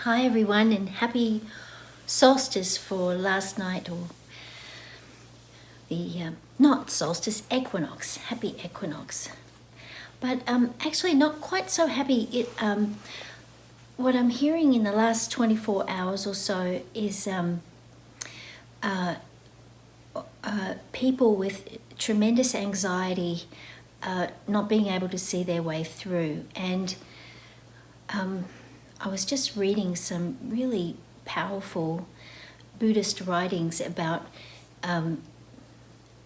Hi everyone, and happy solstice for last night, or the not solstice, equinox. Happy equinox. But actually not quite so happy. What I'm hearing in the last 24 hours or so is people with tremendous anxiety not being able to see their way through. And I was just reading some really powerful Buddhist writings about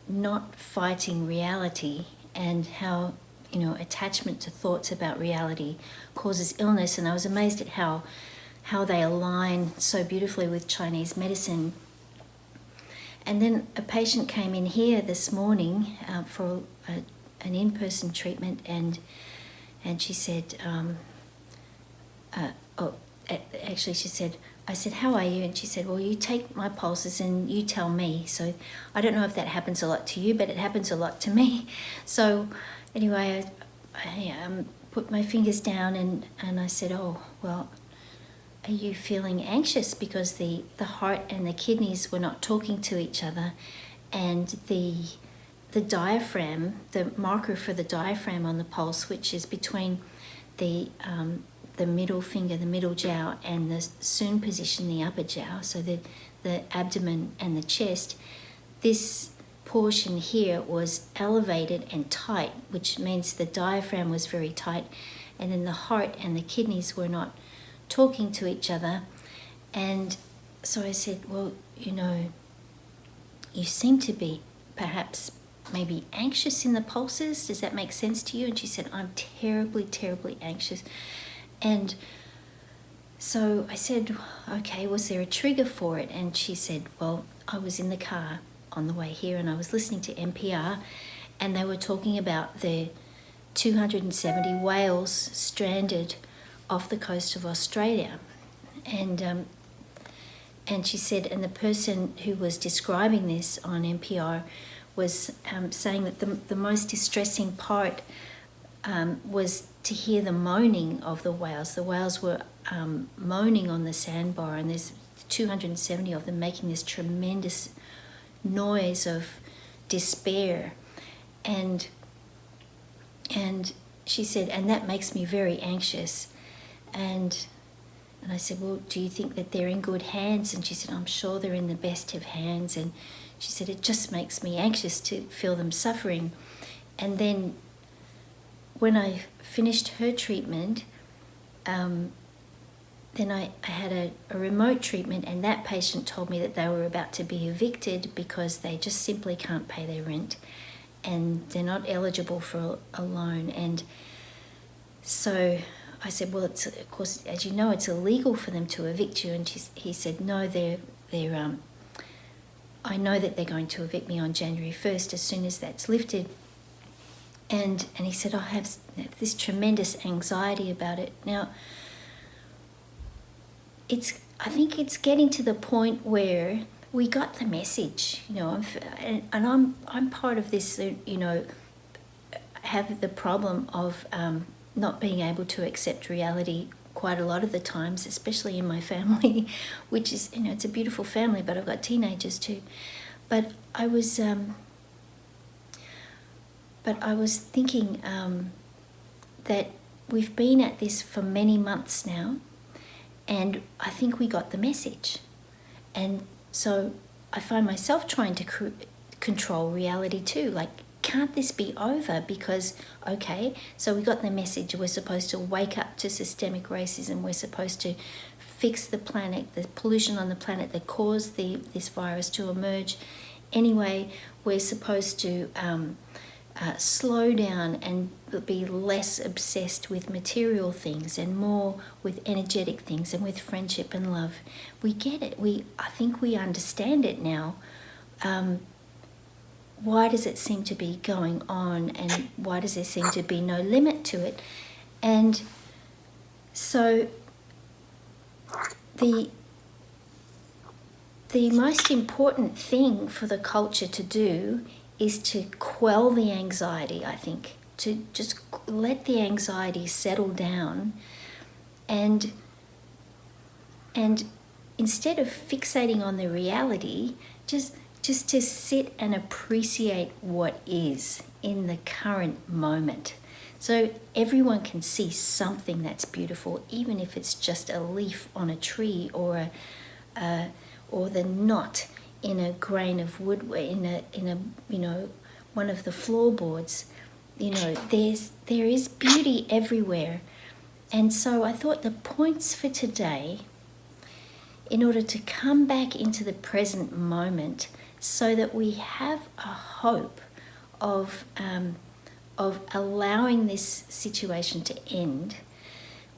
not fighting reality and how, attachment to thoughts about reality causes illness. And I was amazed at how they align so beautifully with Chinese medicine. And then a patient came in here this morning for an in-person treatment, and she said, actually she said, I said, how are you? And she said, well, you take my pulses and you tell me. So I don't know if that happens a lot to you, but it happens a lot to me. So anyway, I put my fingers down and I said, oh, well, are you feeling anxious because the heart and the kidneys were not talking to each other, and the diaphragm, the marker for the diaphragm on the pulse, which is between the middle finger, the middle jiao, and the sun position, the upper jiao, so the abdomen and the chest, this portion here was elevated and tight, which means the diaphragm was very tight, and then the heart and the kidneys were not talking to each other. And so I said, well, you seem to be perhaps maybe anxious in the pulses. Does that make sense to you? And she said, I'm terribly, terribly anxious. And so I said, okay, was there a trigger for it? And she said, well, I was in the car on the way here and I was listening to NPR, and they were talking about the 270 whales stranded off the coast of Australia. And she said, and the person who was describing this on NPR was saying that the most distressing part was to hear the moaning of the whales. The whales were moaning on the sandbar, and there's 270 of them making this tremendous noise of despair. And she said, and that makes me very anxious. And I said, well, do you think that they're in good hands? And she said, I'm sure they're in the best of hands. And she said, it just makes me anxious to feel them suffering. And then when I finished her treatment, then I had a remote treatment, and that patient told me that they were about to be evicted because they just simply can't pay their rent and they're not eligible for a loan. And so I said, well, it's, of course, as you know, it's illegal for them to evict you. And he said, no, I know that they're going to evict me on January 1st as soon as that's lifted. And he said, I have this tremendous anxiety about it. Now, I think it's getting to the point where we got the message, and I'm part of this, have the problem of not being able to accept reality quite a lot of the times, especially in my family, which is, it's a beautiful family, but I've got teenagers too. But I was thinking that we've been at this for many months now, and I think we got the message. And so I find myself trying to control reality too. Like, can't this be over? Because, okay, so we got the message. We're supposed to wake up to systemic racism. We're supposed to fix the planet, the pollution on the planet that caused this virus to emerge. Anyway, we're supposed to slow down and be less obsessed with material things and more with energetic things and with friendship and love. We get it. I think we understand it now. Why does it seem to be going on, and why does there seem to be no limit to it? And so the most important thing for the culture to do is to quell the anxiety, I think, to just let the anxiety settle down and And instead of fixating on the reality, just to sit and appreciate what is in the current moment. So everyone can see something that's beautiful, even if it's just a leaf on a tree, or the knot in a grain of wood, in a one of the floorboards. There is beauty everywhere. And so I thought the points for today, in order to come back into the present moment, so that we have a hope of allowing this situation to end,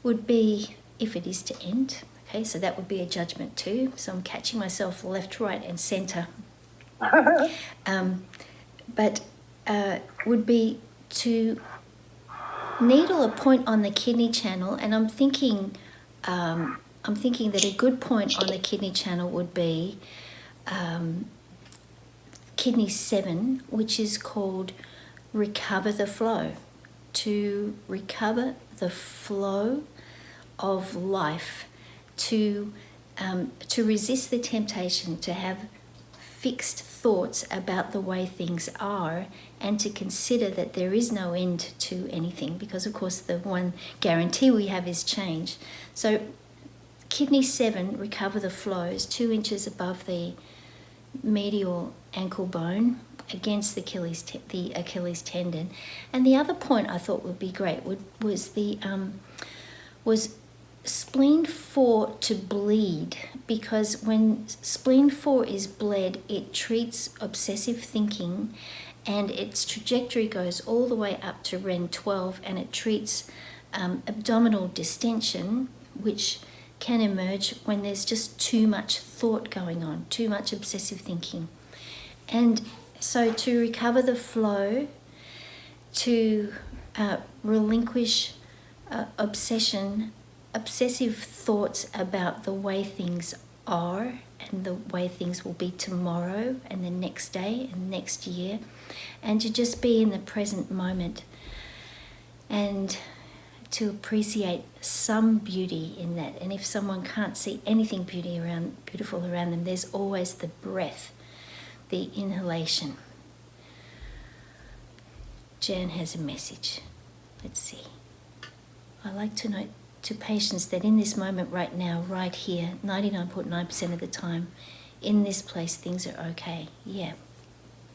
would be, if it is to end, okay, so that would be a judgment too. So I'm catching myself left, right, and centre. Would be to needle a point on the kidney channel, and I'm thinking that a good point on the kidney channel would be kidney 7, which is called recover the flow. To recover the flow of life, to resist the temptation to have fixed thoughts about the way things are, and to consider that there is no end to anything, because of course the one guarantee we have is change. So kidney 7, recover the flow, is 2 inches above the medial ankle bone, against the Achilles tendon. And the other point I thought would be great was spleen 4 to bleed, because when spleen 4 is bled, it treats obsessive thinking, and its trajectory goes all the way up to REN 12, and it treats abdominal distension, which can emerge when there's just too much thought going on, too much obsessive thinking. And so to recover the flow, to relinquish obsessive thoughts about the way things are, and the way things will be tomorrow, and the next day, and next year, and to just be in the present moment, and to appreciate some beauty in that. And if someone can't see anything beautiful around them, there's always the breath, the inhalation. Jan has a message. Let's see. I like to note to patients that in this moment right now, right here, 99.9% of the time, in this place, things are okay. Yeah,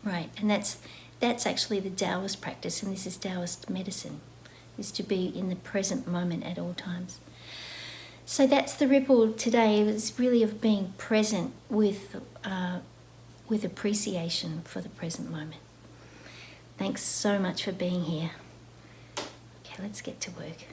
right. And that's actually the Taoist practice, and this is Taoist medicine, is to be in the present moment at all times. So that's the ripple today. It was really of being present with appreciation for the present moment. Thanks so much for being here. Okay, let's get to work.